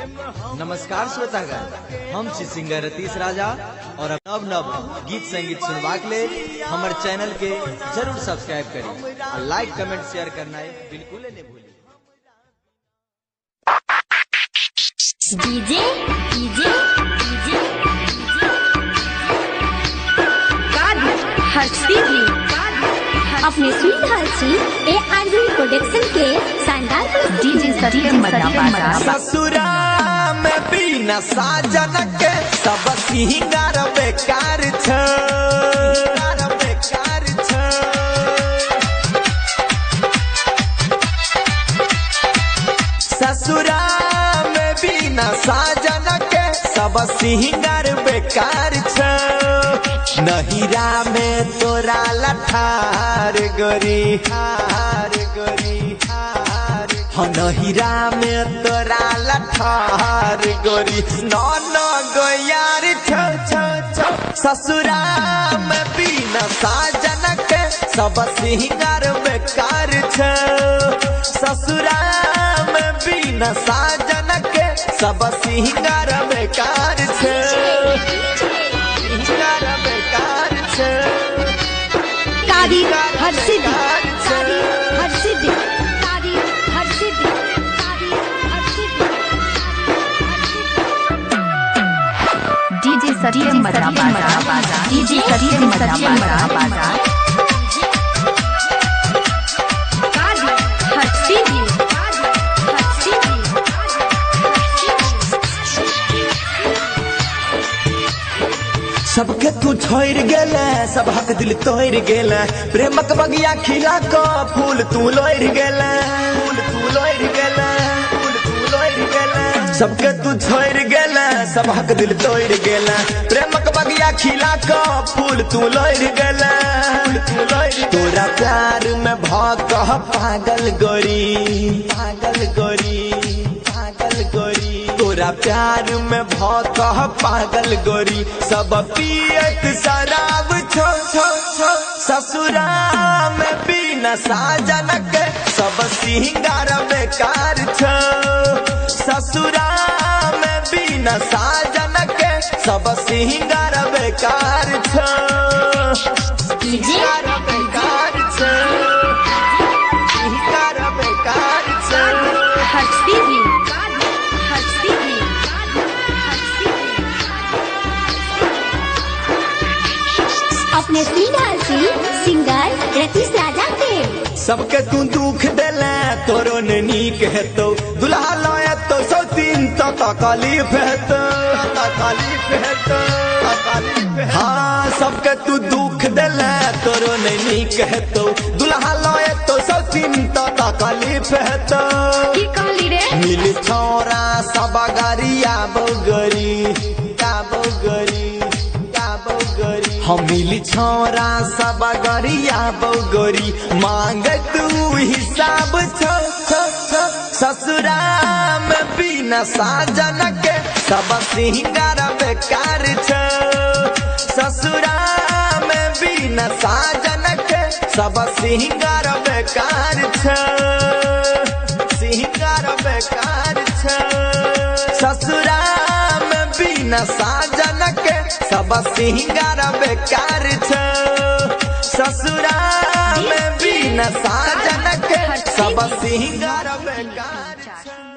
नमस्कार श्रोतागण, हम छी सिंगर रतीश राजा और नव नव गीत संगीत सुनवाक ले हमारे चैनल के जरूर सब्सक्राइब करी और लाइक कमेंट शेयर करना बिल्कुल नहीं भूली। डीजे डीजे डीजे अपने सुविधा छी ARV प्रोडक्शन के शानदार डीजे सत्यम ससुरा में बिना साजन के सब सिंगार बेकार छ ससुरा में बिना साजन के सब सिंगार बेकार छ नहिरा में तोरा लठार गोरी हार गोरी नहिरा में तोरा लठार गोरी नौन गोयार ससुरा में बिना साजन के सब सिंगार बेकार छ ससुरा में बिना साजन के सब सिंगार बेकार छ डीजे सत्यम डीजे सबके तू छोड़ गेले सब हक दिल तोड़ गेले प्रेमक बगिया खिला को फूल तू लोड़ गेले सबके तू छोड़ गेले सब हक दिल तोड़ गेले प्रेमक बगिया खिला को फूल तू लोड़ गेले तोरा प्यार में भाग पागल गोरी तोरा प्यार में भौक पागल गोरी सब पियत शराब छो छो छो ससुरा में बिना साजन के सब सिंगार बेकार छो ससुरा में बिना साजन के सब सिंगार बेकार छो सिंगार बेकार छो सिंगार बेकार छो अपने सिंगर रतीश राजा के सबके तू दुख देले तोरो ने नीक हेतो दुल्हा लाए तो सौ तीन तो तकलीफ हेतो हाँ सबके तू दुख देले तोरो ने नीक हेतो दुल्हा लाए तो सौ तीन तो तकलीफ हेतो मिल छोरा सब गरिया बगरी हम मिली छोरा सब गरिया बगरी मांग तू हिसाब छो छो छो ससुरा में बिना साजन के सब सिंगार बेकार छो ससुरा में बिना साजन के सब सिंगार बेकार छो सिंगार बेकार छो ससुरा में बिना साजन के सब सिंगार बेकार छो ससुरा में बिना साजन के सब सिंगार बेकार छो।